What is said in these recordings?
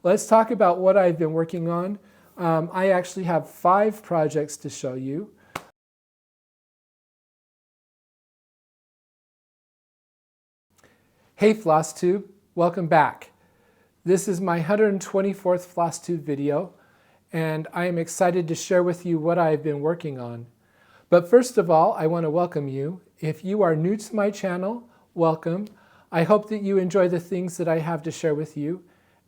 let's talk about what I've been working on. I actually have 5 projects to show you. Hey Floss Tube, welcome back. This is my 124th Floss Tube video, and I am excited to share with you what I've been working on. But first of all, I want to welcome you. If you are new to my channel, welcome. I hope that you enjoy the things that I have to share with you.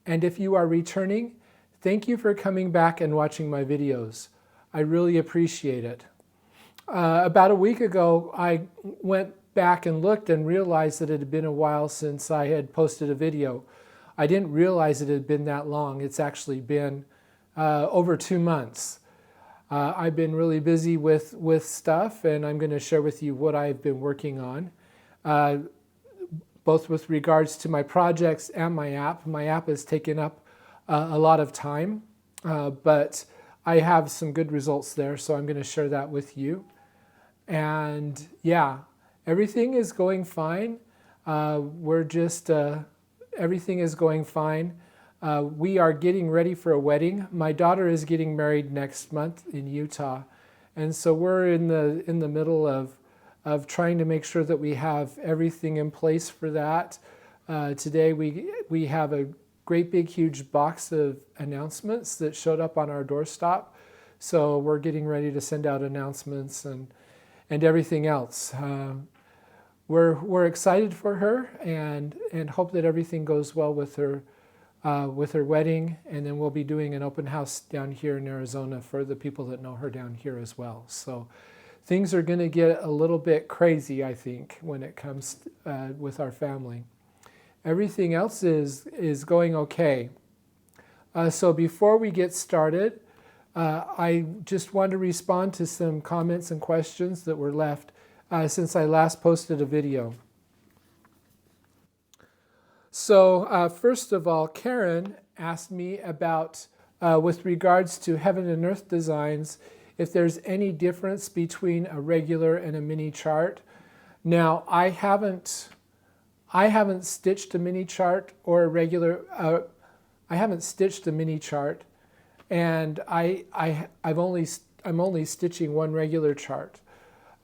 And if you are returning, thank you for coming back and watching my videos. I really appreciate it. About a week ago, I went back and looked and realized that it had been a while since I had posted a video. I didn't realize it had been that long. It's actually been over 2 months. I've been really busy with stuff, and I'm going to share with you what I've been working on, both with regards to my projects and my app. My app has taken up a lot of time, but I have some good results there, so I'm going to share that with you. And yeah, everything is going fine. Everything is going fine. We are getting ready for a wedding. My daughter is getting married next month in Utah, and so we're in the middle of trying to make sure that we have everything in place for that. Today we have a great big huge box of announcements that showed up on our doorstop, so we're getting ready to send out announcements and everything else. We're excited for her and hope that everything goes well with her wedding, and then we'll be doing an open house down here in Arizona for the people that know her down here as well. So things are going to get a little bit crazy, I think, when it comes with our family. Everything else is going okay. So before we get started, I just want to respond to some comments and questions that were left since I last posted a video. So first of all, Karen asked me about, with regards to heaven and earth designs, if there's any difference between a regular and a mini chart. Now, I haven't stitched a mini chart or a regular. I haven't stitched a mini chart, and I'm only stitching one regular chart.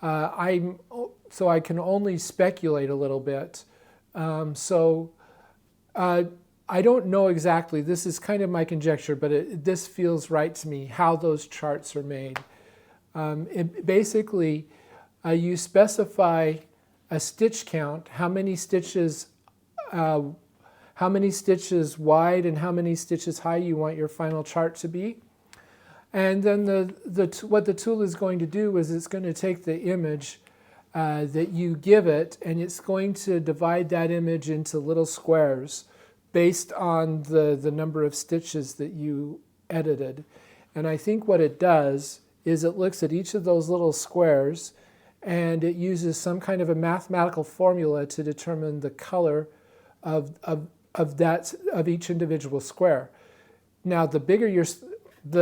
So I can only speculate a little bit. I don't know exactly. This is kind of my conjecture, but this feels right to me, how those charts are made. Basically, you specify a stitch count, how many stitches wide and how many stitches high you want your final chart to be. And then what the tool is going to do is it's going to take the image that you give it, and it's going to divide that image into little squares based on the number of stitches that you edited. And I think what it does is it looks at each of those little squares, and it uses some kind of a mathematical formula to determine the color of each individual square. Now, the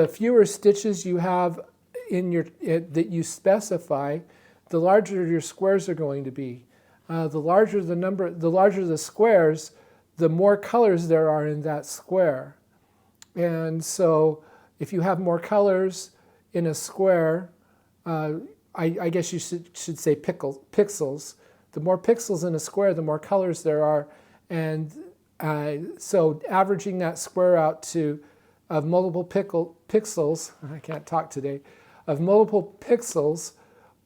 fewer stitches you have that you specify, the larger your squares are going to be. The larger the squares, the more colors there are in that square. And so if you have more colors in a square, I guess you should say pixels. The more pixels in a square, the more colors there are. And so averaging that square out of multiple pixels, I can't talk today, of multiple pixels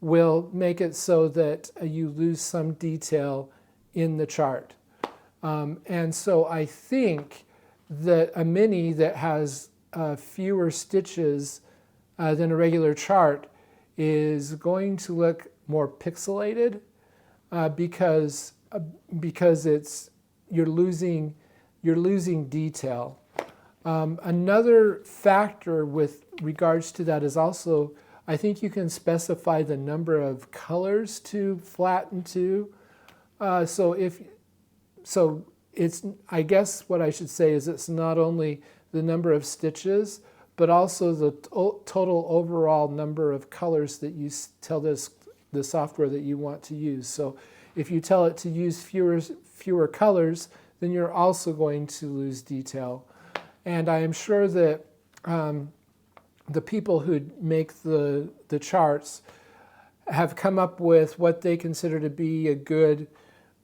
will make it so that you lose some detail in the chart. And so I think that a mini that has fewer stitches than a regular chart is going to look more pixelated because you're losing detail. Another factor with regards to that is also, I think you can specify the number of colors to flatten to. I guess what I should say is it's not only the number of stitches, but also the total overall number of colors that you tell the software that you want to use. So if you tell it to use fewer colors, then you're also going to lose detail. And I am sure that the people who make the charts have come up with what they consider to be a good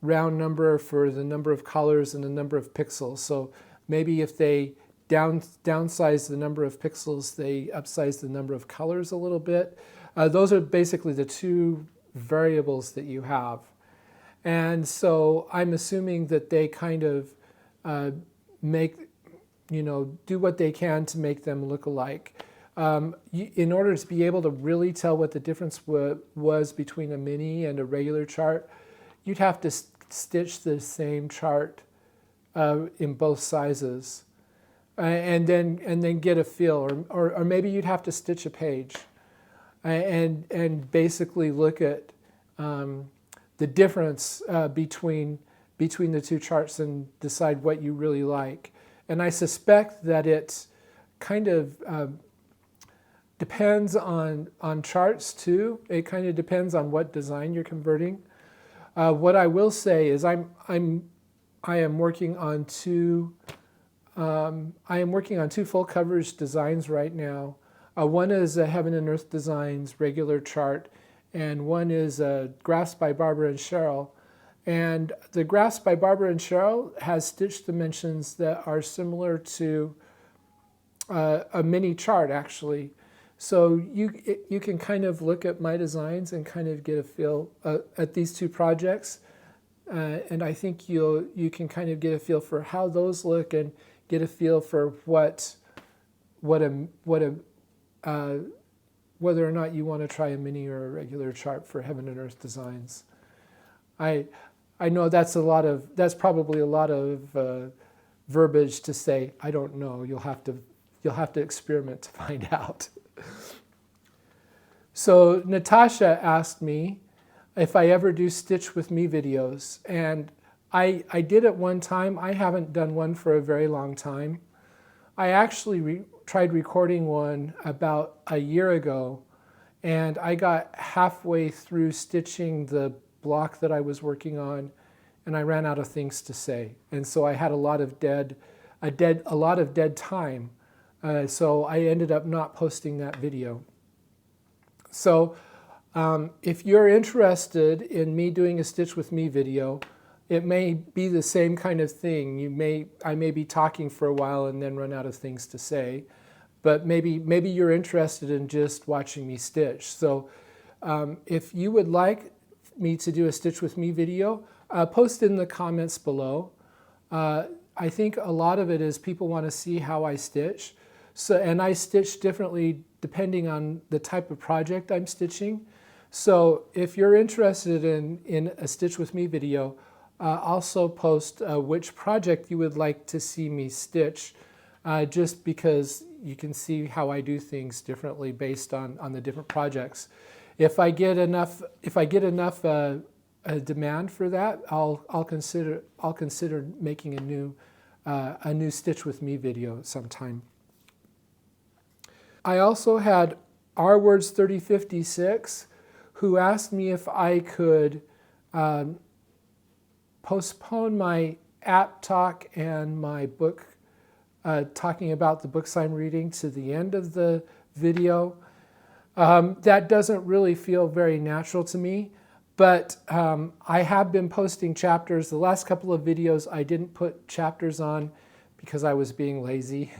round number for the number of colors and the number of pixels. So maybe if they downsize the number of pixels, they upsize the number of colors a little bit. Those are basically the two variables that you have. And so I'm assuming that they kind of do what they can to make them look alike. In order to be able to really tell what the difference was between a mini and a regular chart, you'd have to stitch the same chart in both sizes, and then get a feel, or maybe you'd have to stitch a page, and basically look at the difference between the two charts and decide what you really like. And I suspect that it's kind of depends on charts too. It kind of depends on what design you're converting. What I will say is I am working on two full coverage designs right now. One is a Heaven and Earth Designs regular chart, and one is a Graphs by Barbara and Cheryl. And the Graphs by Barbara and Cheryl has stitch dimensions that are similar to a mini chart, actually. So you can kind of look at my designs and kind of get a feel at these two projects, and I think you can kind of get a feel for how those look and get a feel for whether or not you want to try a mini or a regular chart for Heaven and Earth Designs. I know that's probably a lot of verbiage to say. I don't know. You'll have to experiment to find out. So Natasha asked me if I ever do Stitch With Me videos, and I did at one time. I haven't done one for a very long time. I actually tried recording one about a year ago, and I got halfway through stitching the block that I was working on, and I ran out of things to say, and so I had a lot of dead time. So I ended up not posting that video. So if you're interested in me doing a Stitch With Me video, it may be the same kind of thing. I may be talking for a while and then run out of things to say, but maybe you're interested in just watching me stitch. So if you would like me to do a Stitch With Me video, post in the comments below. I think a lot of it is people want to see how I stitch. And I stitch differently depending on the type of project I'm stitching. So if you're interested in a Stitch With Me video, also post which project you would like to see me stitch, just because you can see how I do things differently based on the different projects. If I get enough demand for that, I'll consider making a new Stitch With Me video sometime. I also had rwords3056 who asked me if I could postpone my app talk and my book talking about the books I'm reading to the end of the video. That doesn't really feel very natural to me, but I have been posting chapters. The last couple of videos I didn't put chapters on because I was being lazy.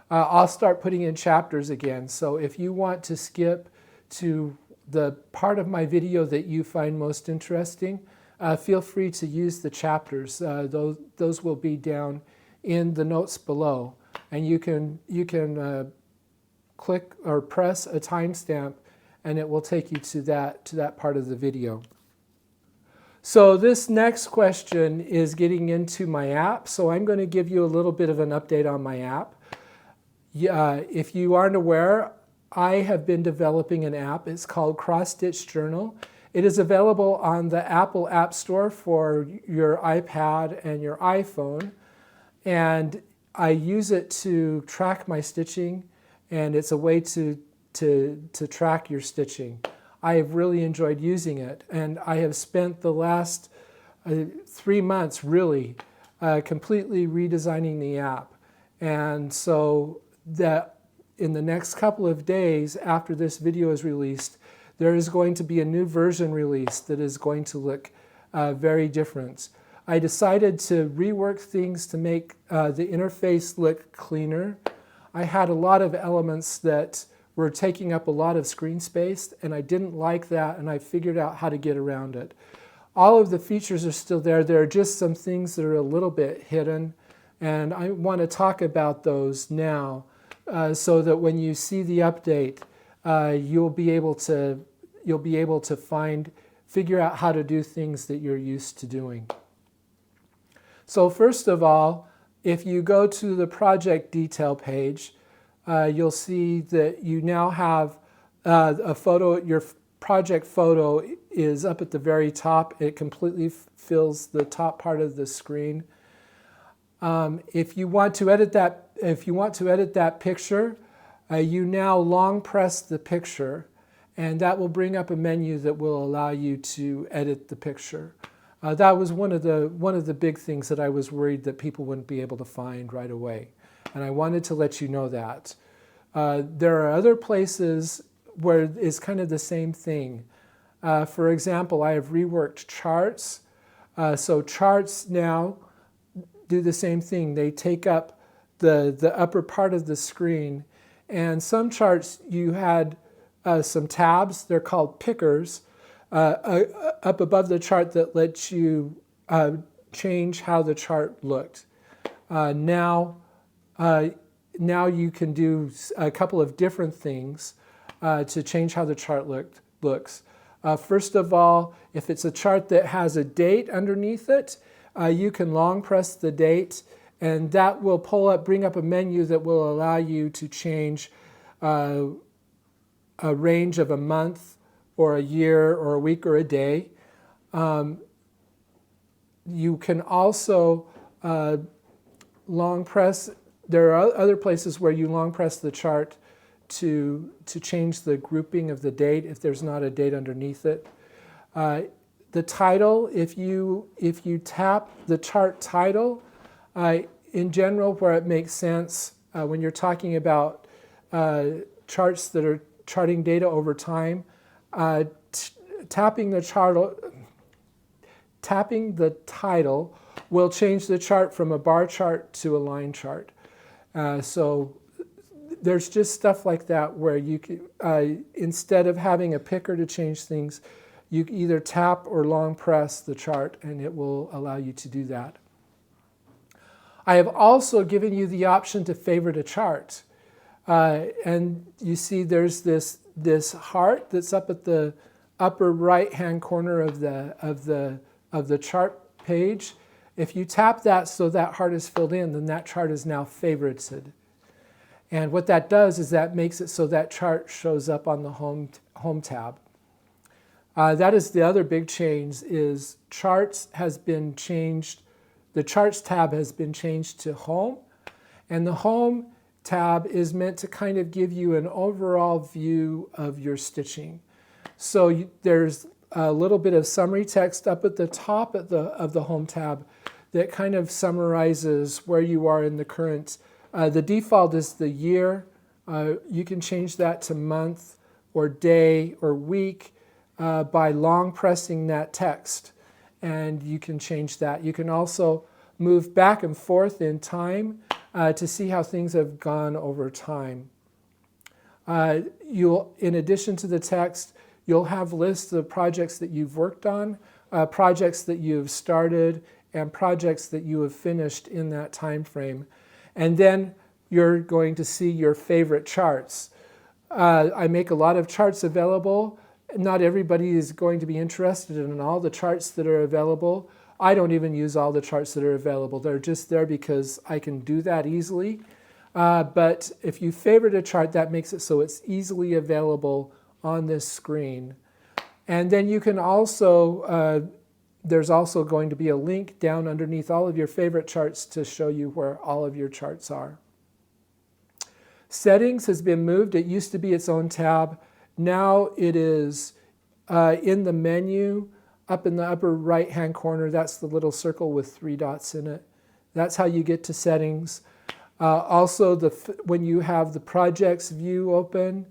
I'll start putting in chapters again. So if you want to skip to the part of my video that you find most interesting, feel free to use the chapters. Those will be down in the notes below, and you can click or press a timestamp, and it will take you to that part of the video. So this next question is getting into my app. So I'm going to give you a little bit of an update on my app. If you aren't aware, I have been developing an app. It's called Cross Stitch Journal. It is available on the Apple App Store for your iPad and your iPhone. And I use it to track my stitching, and it's a way to track your stitching. I have really enjoyed using it, and I have spent the last 3 months really completely redesigning the app. And so that in the next couple of days after this video is released, there is going to be a new version released that is going to look very different. I decided to rework things to make the interface look cleaner. I had a lot of elements that were taking up a lot of screen space, and I didn't like that, and I figured out how to get around it. All of the features are still there. There are just some things that are a little bit hidden, and I want to talk about those now so that when you see the update, you'll be able to figure out how to do things that you're used to doing. So first of all, if you go to the project detail page, you'll see that you now have a photo. Your project photo is up at the very top. It completely fills the top part of the screen. If you want to edit that picture, you now long press the picture, and that will bring up a menu that will allow you to edit the picture. That was one of the big things that I was worried that people wouldn't be able to find right away, and I wanted to let you know that. There are other places where it's kind of the same thing. For example, I have reworked charts. So charts now do the same thing. They take up the upper part of the screen, and some charts you had some tabs. They're called pickers up above the chart that lets you change how the chart looked. Now you can do a couple of different things to change how the chart looks. First of all, if it's a chart that has a date underneath it, you can long press the date, and that will bring up a menu that will allow you to change a range of a month or a year or a week or a day. You can also long press. There are other places where you long press the chart to change the grouping of the date if there's not a date underneath it. The title, if you tap the chart title, in general where it makes sense, when you're talking about charts that are charting data over time, tapping the title will change the chart from a bar chart to a line chart. So there's just stuff like that where you can, instead of having a picker to change things, you either tap or long press the chart, and it will allow you to do that. I have also given you the option to favorite a chart. And you see there's this heart that's up at the upper right-hand corner of the chart page. If you tap that so that heart is filled in, then that chart is now favorited. And what that does is that makes it so that chart shows up on the home tab. That is the other big change, is charts has been changed. The charts tab has been changed to home, and the home tab is meant to kind of give you an overall view of your stitching. So there's a little bit of summary text up at the top of the home tab that kind of summarizes where you are in the current. The default is the year. You can change that to month or day or week by long pressing that text, and you can change that. You can also move back and forth in time to see how things have gone over time. In addition to the text, you'll have lists of projects that you've worked on, projects that you've started, and projects that you have finished in that time frame. And then you're going to see your favorite charts. I make a lot of charts available. Not everybody is going to be interested in all the charts that are available. I don't even use all the charts that are available. They're just there because I can do that easily. But if you favorite a chart, that makes it so it's easily available on this screen. And then you can also, there's also going to be a link down underneath all of your favorite charts to show you where all of your charts are. Settings has been moved. It used to be its own tab. Now it is in the menu up in the upper right-hand corner. That's the little circle with 3 dots in it. That's how you get to settings. Also, when you have the projects view open,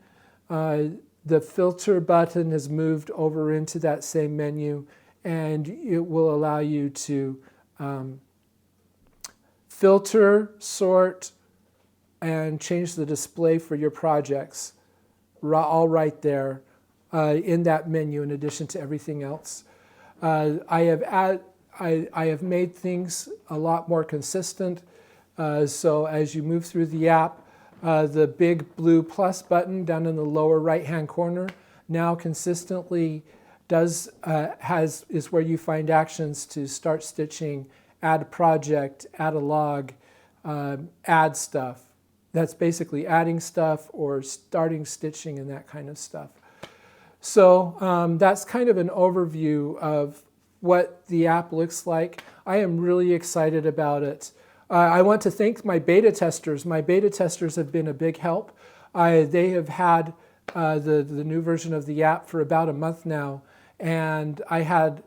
the filter button has moved over into that same menu, and it will allow you to filter, sort, and change the display for your projects, all right there in that menu, in addition to everything else. I have made things a lot more consistent. So as you move through the app, the big blue plus button down in the lower right-hand corner now consistently is where you find actions to start stitching, add a project, add a log, add stuff. That's basically adding stuff or starting stitching and that kind of stuff. So that's kind of an overview of what the app looks like. I am really excited about it. I want to thank my beta testers. My beta testers have been a big help. They have had the new version of the app for about a month now, and I had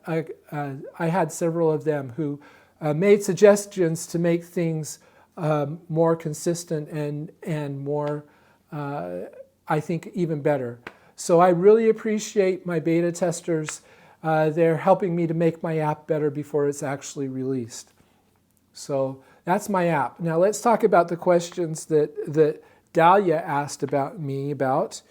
several of them who made suggestions to make things more consistent and more, I think, even better. So I really appreciate my beta testers. They're helping me to make my app better before it's actually released. So that's my app. Now let's talk about the questions that Dahlia asked me about.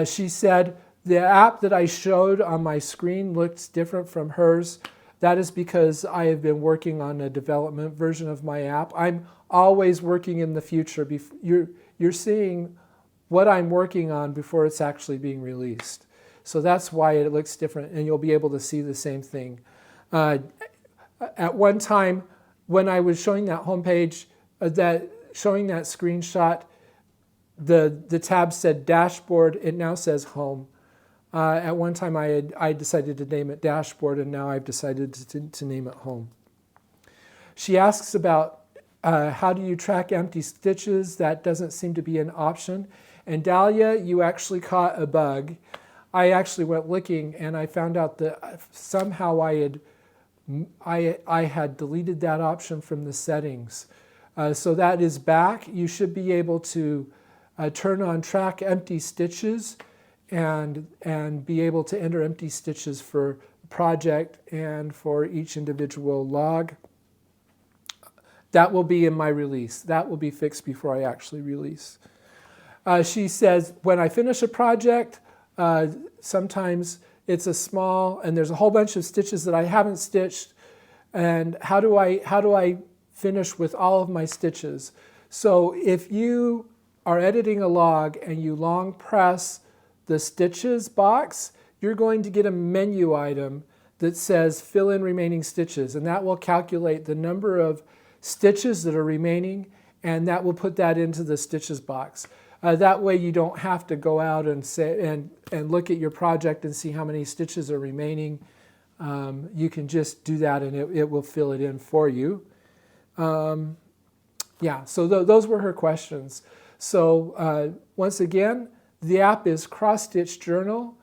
She said, the app that I showed on my screen looks different from hers. That is because I have been working on a development version of my app. I'm always working in the future. You're seeing what I'm working on before it's actually being released. So that's why it looks different, and you'll be able to see the same thing. At one time, when I was showing that homepage, showing that screenshot, the tab said dashboard. It now says home. At one time, I decided to name it dashboard, and now I've decided to name it home. She asks about how do you track empty stitches? That doesn't seem to be an option. And Dahlia, you actually caught a bug. I actually went looking, and I found out that somehow I had deleted that option from the settings. So that is back. You should be able to turn on track empty stitches and be able to enter empty stitches for project and for each individual log. That will be in my release. That will be fixed before I actually release. She says, when I finish a project, sometimes it's a small, and there's a whole bunch of stitches that I haven't stitched, and how do I finish with all of my stitches? So if you are editing a log and you long press the stitches box, you're going to get a menu item that says fill in remaining stitches, and that will calculate the number of stitches that are remaining, and that will put that into the stitches box. That way you don't have to go out and look at your project and see how many stitches are remaining. You can just do that, and it will fill it in for you. Yeah, so those were her questions. So once again, the app is Cross Stitch Journal.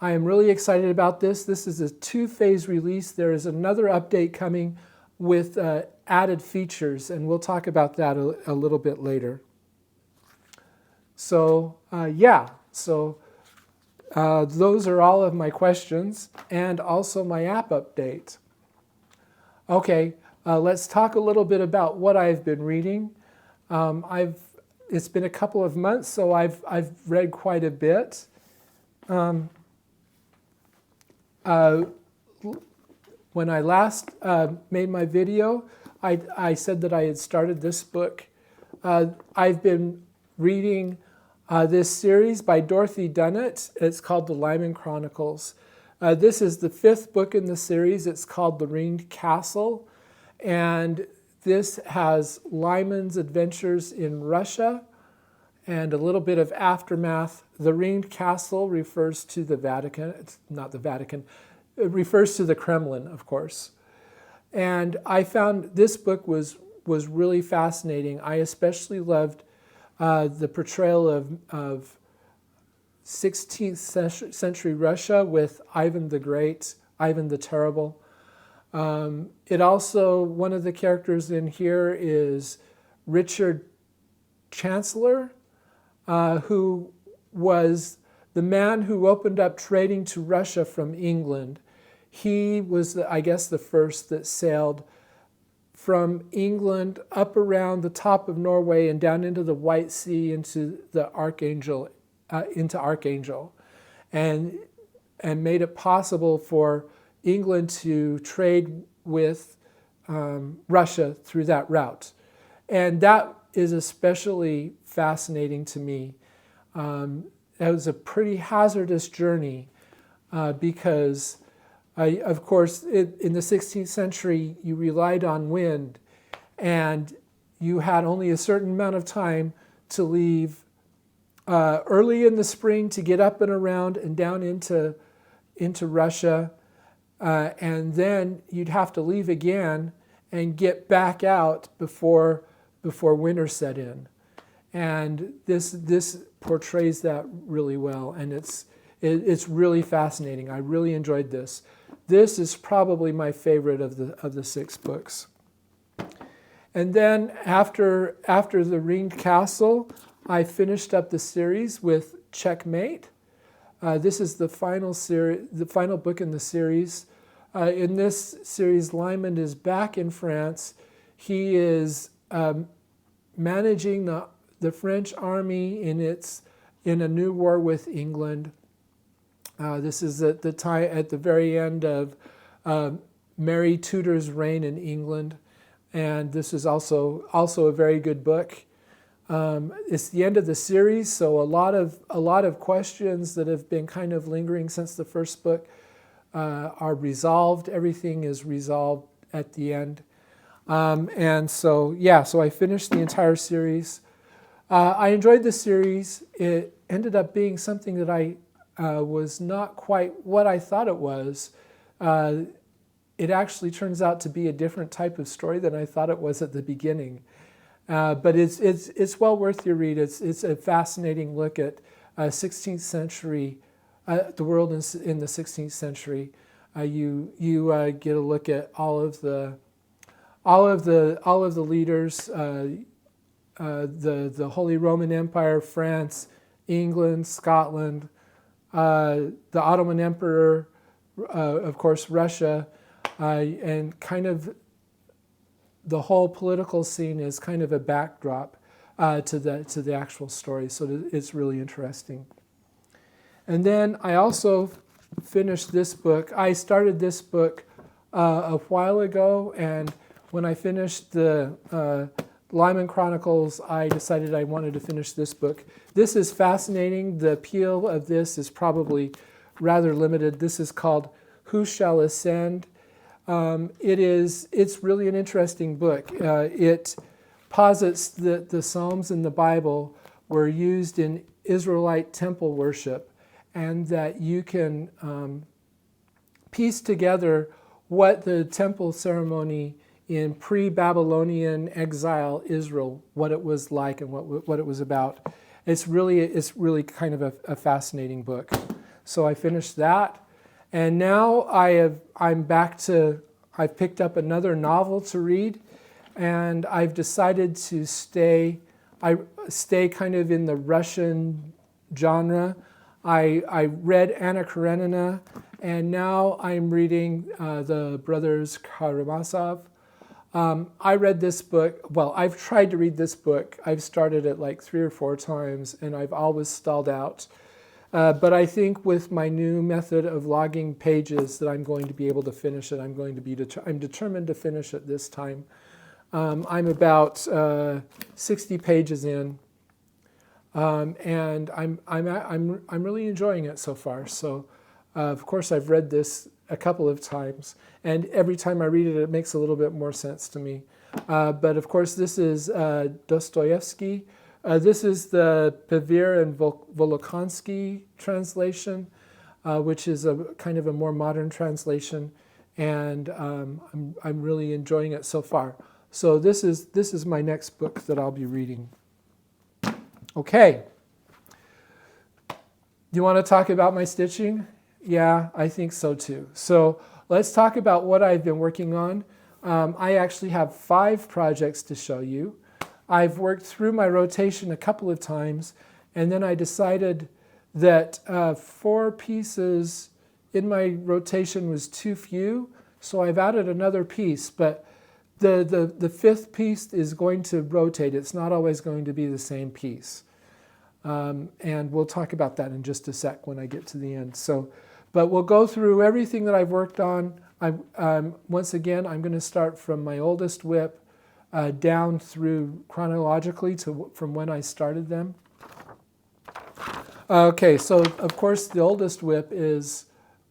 I am really excited about this. This is a 2-phase release. There is another update coming with added features, and we'll talk about that a little bit later. So yeah, so those are all of my questions and also my app update. Okay, let's talk a little bit about what I've been reading. It's been a couple of months, so I've read quite a bit. When I last made my video, I said that I had started this book. I've been reading this series by Dorothy Dunnett. It's called The Lyman Chronicles. This is the 5th book in the series. It's called The Ringed Castle. And this has Lyman's adventures in Russia and a little bit of aftermath. The Ringed Castle refers to the Vatican. It's not the Vatican. It refers to the Kremlin, of course. And I found this book was really fascinating. I especially loved the portrayal of 16th century Russia with Ivan the Great, Ivan the Terrible. It also, one of the characters in here is Richard chancellor, who was the man who opened up trading to Russia from England. He was, I guess, the first that sailed from England up around the top of Norway and down into the White Sea into Archangel, and made it possible for England to trade with Russia through that route. And that is especially fascinating to me. It was a pretty hazardous journey because, of course, in the 16th century, you relied on wind, and you had only a certain amount of time to leave early in the spring to get up and around and down into Russia, and then you'd have to leave again and get back out before winter set in. And this portrays that really well, and it's really fascinating. I really enjoyed this. This is probably my favorite of the 6 books. And then after the Ringed Castle, I finished up the series with Checkmate. This is the final book in the series. In this series, Lyman is back in France. He is managing the French army in a new war with England. This is at the very end of Mary Tudor's reign in England, and this is also a very good book. It's the end of the series, so a lot of questions that have been kind of lingering since the first book are resolved. Everything is resolved at the end, and so I finished the entire series. I enjoyed the series. It ended up being something that I was not quite what I thought it was. It actually turns out to be a different type of story than I thought it was at the beginning. But it's well worth your read. It's a fascinating look at 16th century, the world in the 16th century. You get a look at all of the leaders, the Holy Roman Empire, France, England, Scotland, the Ottoman Emperor, of course Russia, and kind of the whole political scene is kind of a backdrop to the actual story. So it's really interesting. And then I also finished this book. I started this book a while ago, and when I finished the Lyman Chronicles, I decided I wanted to finish this book. This is fascinating. The appeal of this is probably rather limited. This is called Who Shall Ascend? It's really an interesting book. It posits that the Psalms in the Bible were used in Israelite temple worship, and that you can piece together what the temple ceremony in pre-Babylonian exile Israel, what it was like and what it was about. It's really kind of a fascinating book. So I finished that, and now I've picked up another novel to read, and I've decided to stay kind of in the Russian genre. I read Anna Karenina, and now I'm reading the Brothers Karamazov. I read this book, well, I've tried to read this book. I've started it like 3 or 4 times, and I've always stalled out. But I think with my new method of logging pages that I'm going to be able to finish it. I'm determined to finish it this time. I'm about 60 pages in, and I'm really enjoying it so far. So, of course, I've read this a couple of times, and every time I read it, it makes a little bit more sense to me. But of course, this is Dostoevsky. This is the Pevere and Volokhonsky translation, which is a kind of a more modern translation, and I'm really enjoying it so far. So this is my next book that I'll be reading. Okay. Do you want to talk about my stitching? Yeah, I think so too. So let's talk about what I've been working on. I actually have 5 projects to show you. I've worked through my rotation a couple of times, and then I decided that 4 pieces in my rotation was too few, so I've added another piece, but the 5th piece is going to rotate. It's not always going to be the same piece. And we'll talk about that in just a sec when I get to the end. But we'll go through everything that I've worked on. Once again, I'm going to start from my oldest whip down through chronologically from when I started them. Okay, so of course the oldest whip is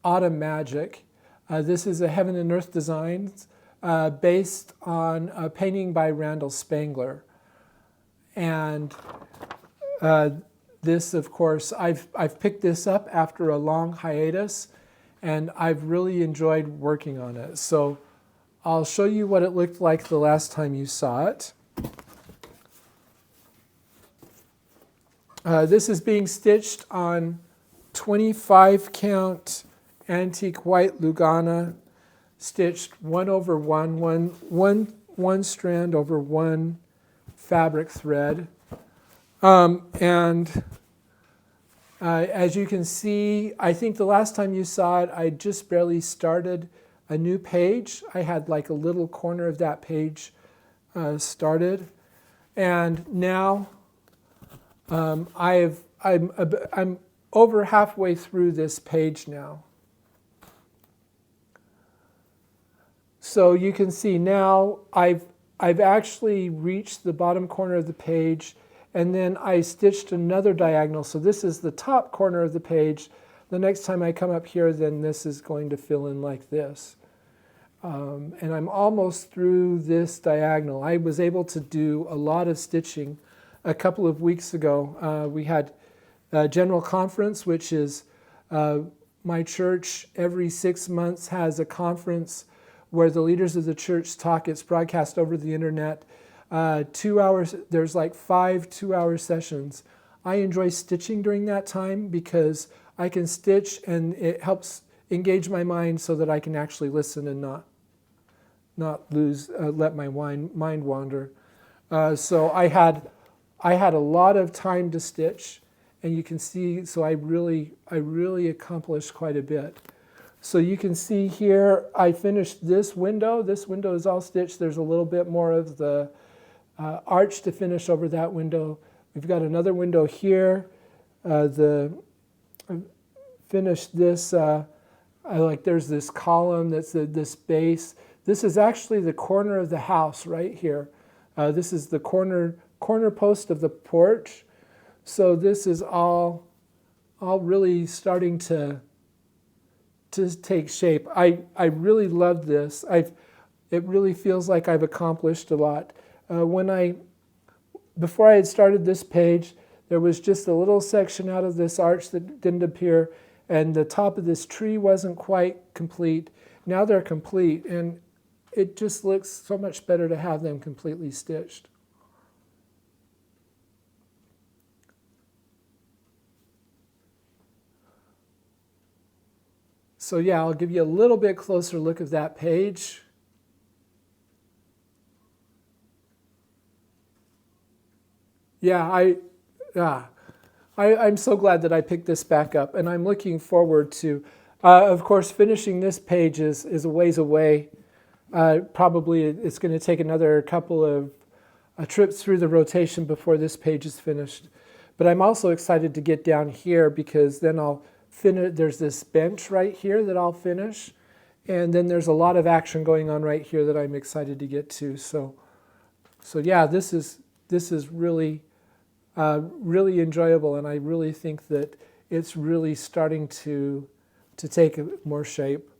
Autumn Magic. This is a Heaven and Earth Designs based on a painting by Randal Spangler. And this, of course, I've picked this up after a long hiatus, and I've really enjoyed working on it. So I'll show you what it looked like the last time you saw it. This is being stitched on 25 count Antique White Lugana, stitched 1/1, one strand over one fabric thread. As you can see, I think the last time you saw it, I just barely started a new page. I had like a little corner of that page started. And now I'm over halfway through this page now. So you can see now I've actually reached the bottom corner of the page, and then I stitched another diagonal. So this is the top corner of the page. The next time I come up here, then this is going to fill in like this. And I'm almost through this diagonal. I was able to do a lot of stitching a couple of weeks ago. We had a general conference, which is my church every 6 months has a conference where the leaders of the church talk. It's broadcast over the internet. 2 hours, there's like 5 2-hour sessions. I enjoy stitching during that time because I can stitch and it helps engage my mind so that I can actually listen and not let my mind wander. So I had a lot of time to stitch, and you can see, so I really accomplished quite a bit. So you can see here, I finished this window. This window is all stitched. There's a little bit more of the arch to finish over that window. We've got another window here. I finished this, there's this column that's this base. This is actually the corner of the house right here. This is the corner post of the porch. So this is all really starting to take shape. I really love this. It really feels like I've accomplished a lot. Before I had started this page, there was just a little section out of this arch that didn't appear, and the top of this tree wasn't quite complete. Now they're complete, and it just looks so much better to have them completely stitched. So yeah, I'll give you a little bit closer look of that page. Yeah, I'm so glad that I picked this back up, and I'm looking forward to, of course, finishing this page is a ways away. Probably it's going to take another couple of trips through the rotation before this page is finished. But I'm also excited to get down here because then I'll finish. There's this bench right here that I'll finish, and then there's a lot of action going on right here that I'm excited to get to. So yeah, this is really really enjoyable, and I really think that it's really starting to take more shape.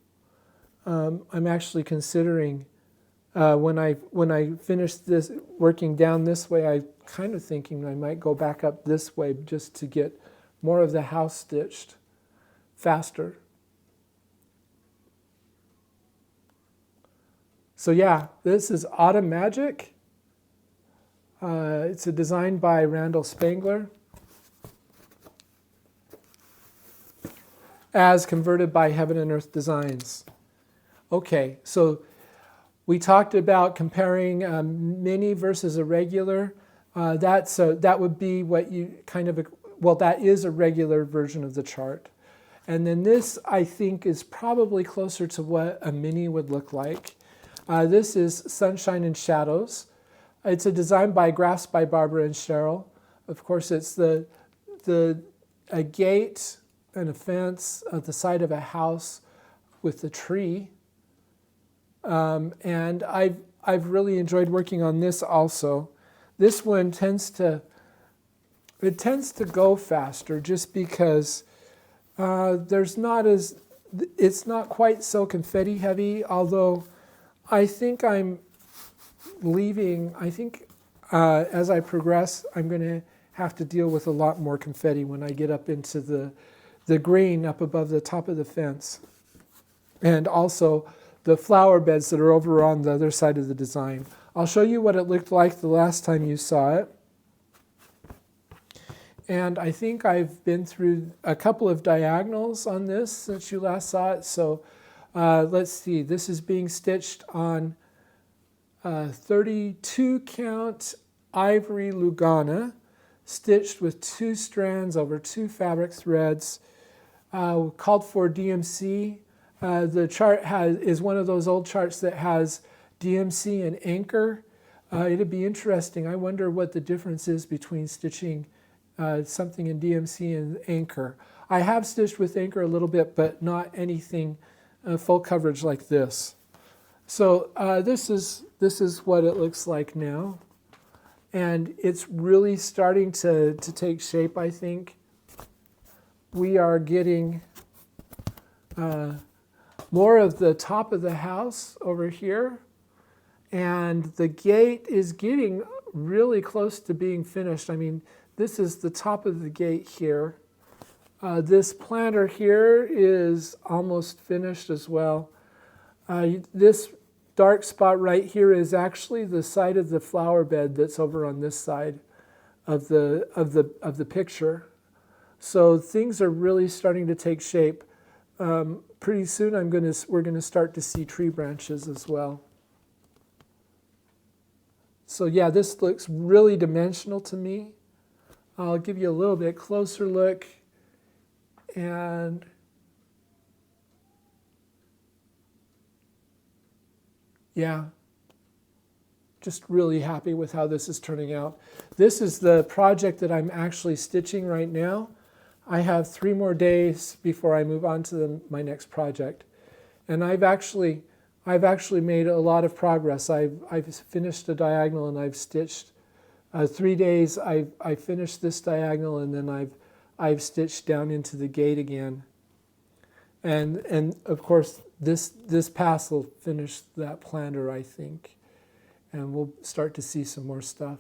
I'm actually considering when I finish this working down this way, I'm kind of thinking I might go back up this way just to get more of the house stitched faster. So yeah, this is Autumn Magic. It's a design by Randal Spangler, as converted by Heaven and Earth Designs. Okay, so we talked about comparing mini versus a regular. That would be what you kind of, well, that is a regular version of the chart. And then this, I think, is probably closer to what a mini would look like. This is Sunshine and Shadows. It's a design by Graphs by Barbara and Cheryl. Of course, it's a gate and a fence at the side of a house with a tree. And I've really enjoyed working on this also. This one tends to go faster just because it's not quite so confetti heavy, although I think I'm leaving, as I progress, I'm going to have to deal with a lot more confetti when I get up into the green up above the top of the fence. And also the flower beds that are over on the other side of the design. I'll show you what it looked like the last time you saw it. And I think I've been through a couple of diagonals on this since you last saw it. So let's see, this is being stitched on 32 count Ivory Lugana, stitched with 2 strands over 2 fabric threads, called for DMC. The chart is one of those old charts that has DMC and anchor. It'd be interesting. I wonder what the difference is between stitching something in DMC and anchor. I have stitched with anchor a little bit, but not anything full coverage like this. So this is what it looks like now. And it's really starting to take shape, I think. We are getting more of the top of the house over here. And the gate is getting really close to being finished. I mean, this is the top of the gate here. This planter here is almost finished as well. This dark spot right here is actually the side of the flower bed that's over on this side of the picture. So things are really starting to take shape. Pretty soon we're gonna start to see tree branches as well. So yeah, this looks really dimensional to me. I'll give you a little bit closer look. And yeah, just really happy with how this is turning out. This is the project that I'm actually stitching right now. I have 3 more days before I move on to my next project. And I've actually made a lot of progress. I've finished a diagonal and I've stitched 3 days. I finished this diagonal and then I've stitched down into the gate again. And of course this pass will finish that planter, I think. And we'll start to see some more stuff.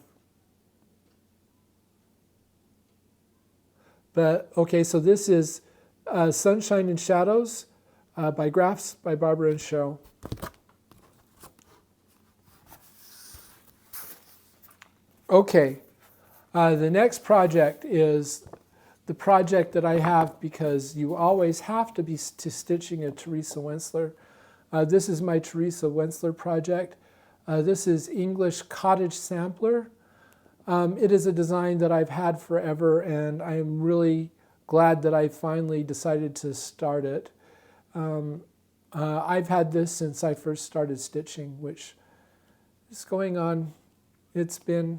But okay, so this is Sunshine and Shadows by Graphs by Barbara and Cheryl. Okay, the next project is the project that I have because you always have to be stitching a Teresa Wentzler. This is my Teresa Wentzler project. This is English Cottage Sampler. It is a design that I've had forever, and I am really glad that I finally decided to start it. I've had this since I first started stitching, which is going on, it's been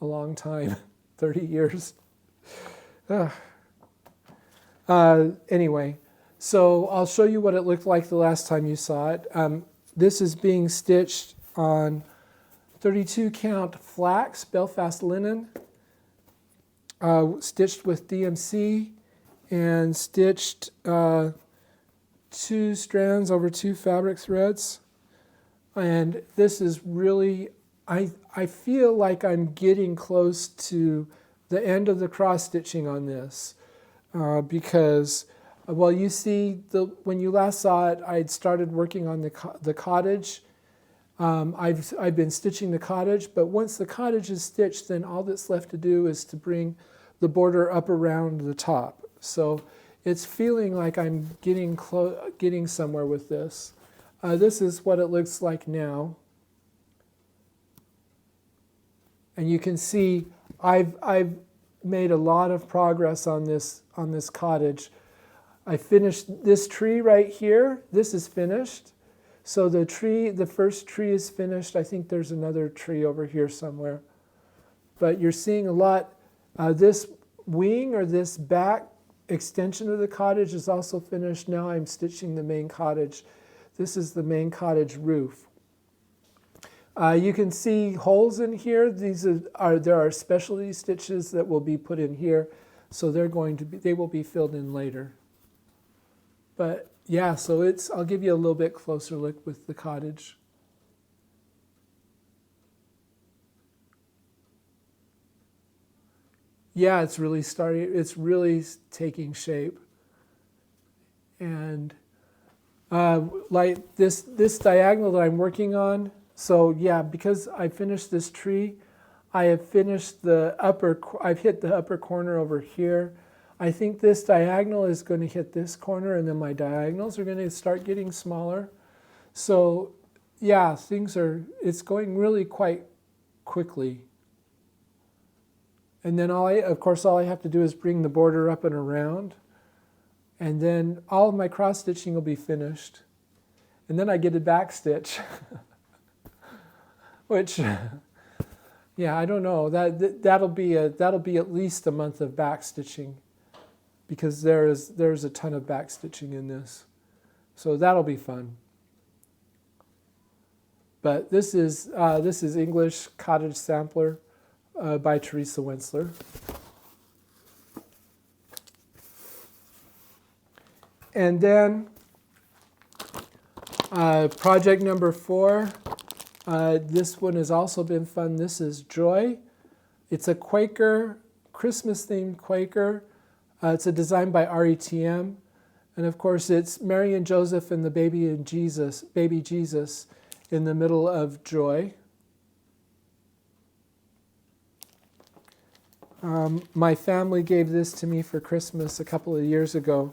a long time, 30 years. Anyway, so I'll show you what it looked like the last time you saw it. This is being stitched on 32 count Flax Belfast Linen, stitched with DMC and stitched 2 strands over 2 fabric threads. And this is really, I feel like I'm getting close to the end of the cross stitching on this because, well, you see, when you last saw it, I'd started working on the cottage. I've been stitching the cottage, but once the cottage is stitched, then all that's left to do is to bring the border up around the top. So it's feeling like I'm getting somewhere with this. This is what it looks like now. And you can see I've made a lot of progress on this cottage. I finished this tree right here. This is finished. So the first tree is finished. I think there's another tree over here somewhere. But you're seeing a lot. This wing or this back extension of the cottage is also finished. Now I'm stitching the main cottage. This is the main cottage roof. You can see holes in here. There are specialty stitches that will be put in here, so they will be filled in later. But yeah, so I'll give you a little bit closer look with the cottage. Yeah, it's really taking shape. And like this diagonal that I'm working on, so yeah, because I finished this tree, I have finished I've hit the upper corner over here. I think this diagonal is going to hit this corner, and then my diagonals are going to start getting smaller. So yeah, it's going really quite quickly. And then all I have to do is bring the border up and around, and then all of my cross stitching will be finished. And then I get a back stitch. Which, yeah, I don't know. That'll be at least a month of back stitching, because there's a ton of back stitching in this, so that'll be fun. But this is English Cottage Sampler by Teresa Wentzler. And then project number 4. This one has also been fun. This is Joy. It's a Quaker, Christmas-themed Quaker. It's a design by AuryTM. And of course, it's Mary and Joseph and the baby Jesus in the middle of Joy. My family gave this to me for Christmas a couple of years ago,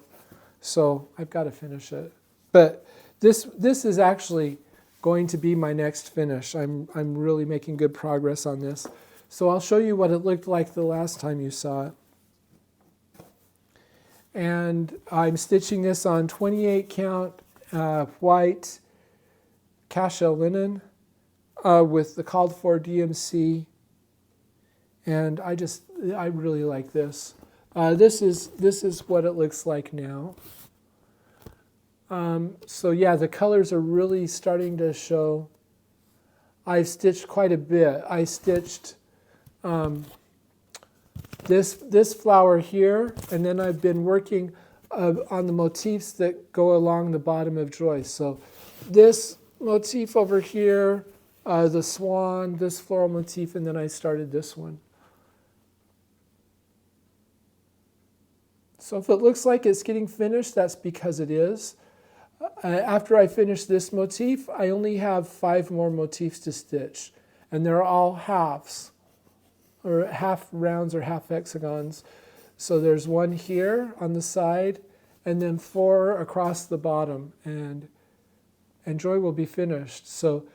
so I've got to finish it. But this is actually going to be my next finish. I'm really making good progress on this. So I'll show you what it looked like the last time you saw it. And I'm stitching this on 28 count white Cashel Linen with the called for DMC. And I really like this. This is what it looks like now. So yeah, the colors are really starting to show. I've stitched quite a bit. I stitched this flower here, and then I've been working on the motifs that go along the bottom of Joy. So this motif over here, the swan, this floral motif, and then I started this one. So if it looks like it's getting finished, that's because it is. After I finish this motif, I only have 5 more motifs to stitch, and they're all halves, or half rounds or half hexagons. So there's 1 here on the side, and then 4 across the bottom, and Joy will be finished. So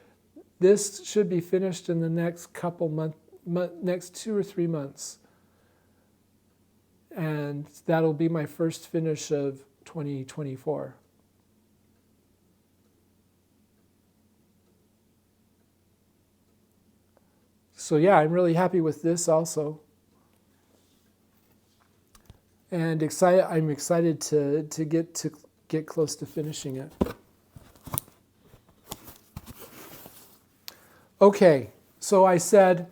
this should be finished in the next next 2 or 3 months, and that'll be my first finish of 2024. So yeah, I'm really happy with this also. And I'm excited to get close to finishing it. Okay, so I said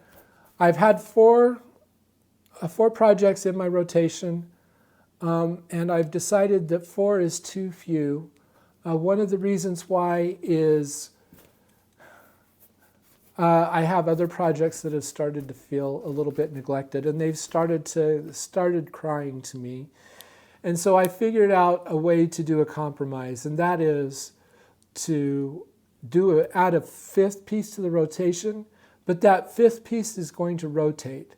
I've had 4 projects in my rotation, and I've decided that 4 is too few. One of the reasons why is I have other projects that have started to feel a little bit neglected, and they've started crying to me. And so I figured out a way to do a compromise, and that is to add a 5th piece to the rotation, but that 5th piece is going to rotate.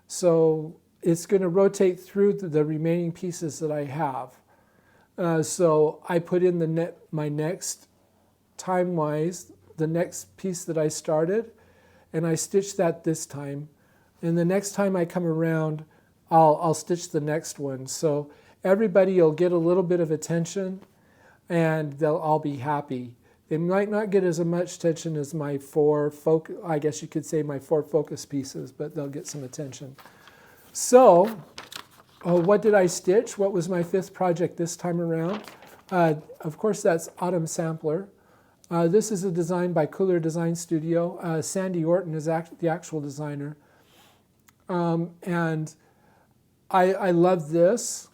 So it's going to rotate through the remaining pieces that I have. So I put in my next, time-wise, the next piece that I started, and I stitched that this time. And the next time I come around, I'll stitch the next one. So everybody will get a little bit of attention, and they'll all be happy. They might not get as much attention as my I guess you could say my 4 focus pieces, but they'll get some attention. So, what did I stitch? What was my 5th project this time around? Of course, that's Autumn Sampler. This is a design by Kooler Design Studio. Sandy Orton is the actual designer. And I love this.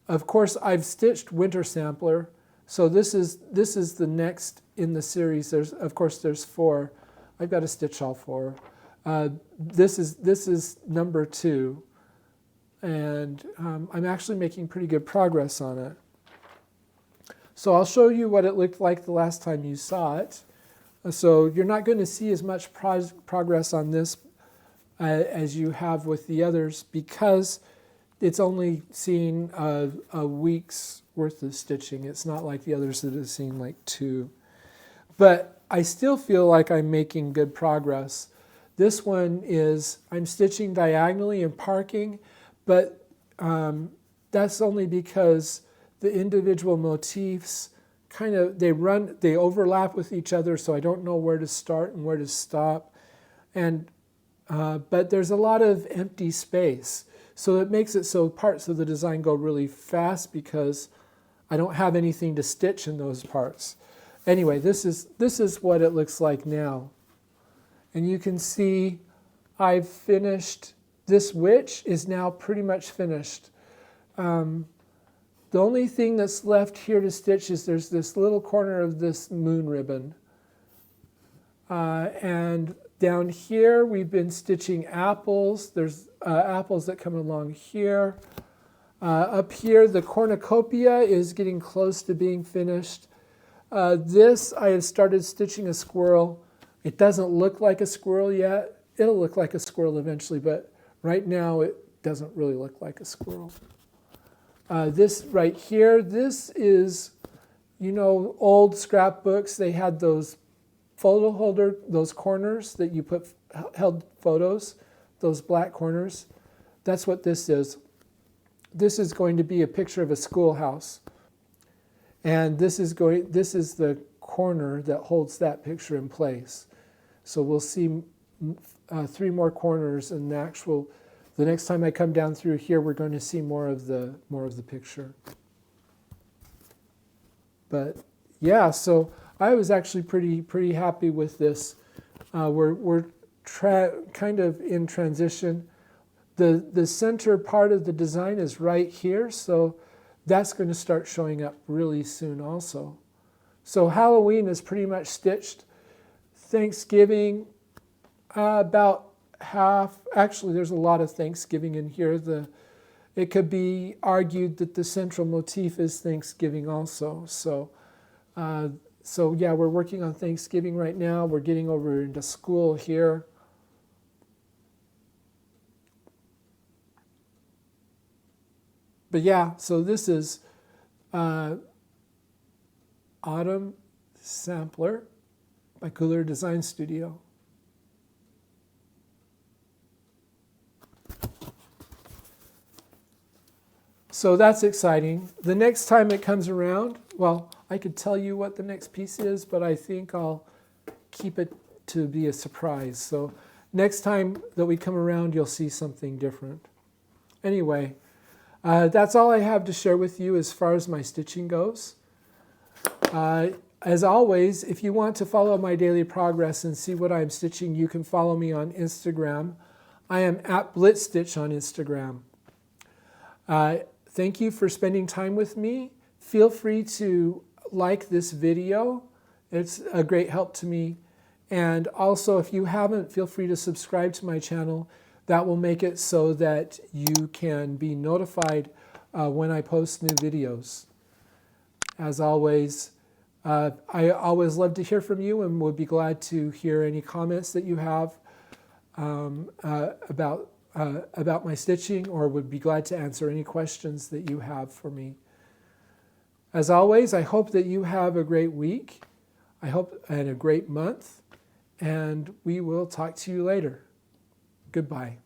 Of course, I've stitched Winter Sampler. So this is the next in the series. Of course there's 4. I've got to stitch all 4. This is number 2, and I'm actually making pretty good progress on it. So I'll show you what it looked like the last time you saw it. So you're not going to see as much progress on this as you have with the others, because it's only seen a week's worth of stitching. It's not like the others that have seen like 2. But I still feel like I'm making good progress. This one is, I'm stitching diagonally and parking, but that's only because the individual motifs they overlap with each other, so I don't know where to start and where to stop. And but there's a lot of empty space. So it makes it so parts of the design go really fast because I don't have anything to stitch in those parts. Anyway, this is what it looks like now. And you can see I've finished, this witch is now pretty much finished. The only thing that's left here to stitch is there's this little corner of this moon ribbon. And down here we've been stitching apples. There's apples that come along here. Up here the cornucopia is getting close to being finished. This I have started stitching a squirrel. It doesn't look like a squirrel yet. It'll look like a squirrel eventually, but right now it doesn't really look like a squirrel. This right here, this is, you know, old scrapbooks. They had those photo holder, those corners that you held photos, those black corners. That's what this is. This is going to be a picture of a schoolhouse. And this is the corner that holds that picture in place. So we'll see 3 more corners, and the next time I come down through here, we're going to see more of the picture. But yeah, so I was actually pretty happy with this. We're kind of in transition. The center part of the design is right here, so that's going to start showing up really soon also. So Halloween is pretty much stitched. Thanksgiving, about half. Actually, there's a lot of Thanksgiving in here. It could be argued that the central motif is Thanksgiving also. So yeah, we're working on Thanksgiving right now. We're getting over into school here. But yeah, so this is Autumn Sampler by Kooler Design Studio. So that's exciting. The next time it comes around, well, I could tell you what the next piece is, but I think I'll keep it to be a surprise. So next time that we come around, you'll see something different. Anyway, that's all I have to share with you as far as my stitching goes. As always, if you want to follow my daily progress and see what I'm stitching, you can follow me on Instagram. I am at blitstitch on Instagram. Thank you for spending time with me. Feel free to like this video. It's a great help to me. And also, if you haven't, feel free to subscribe to my channel. That will make it so that you can be notified when I post new videos. As always, I always love to hear from you and would be glad to hear any comments that you have about my stitching, or would be glad to answer any questions that you have for me. As always, I hope that you have a great week. I hope and a great month. and we will talk to you later. Goodbye.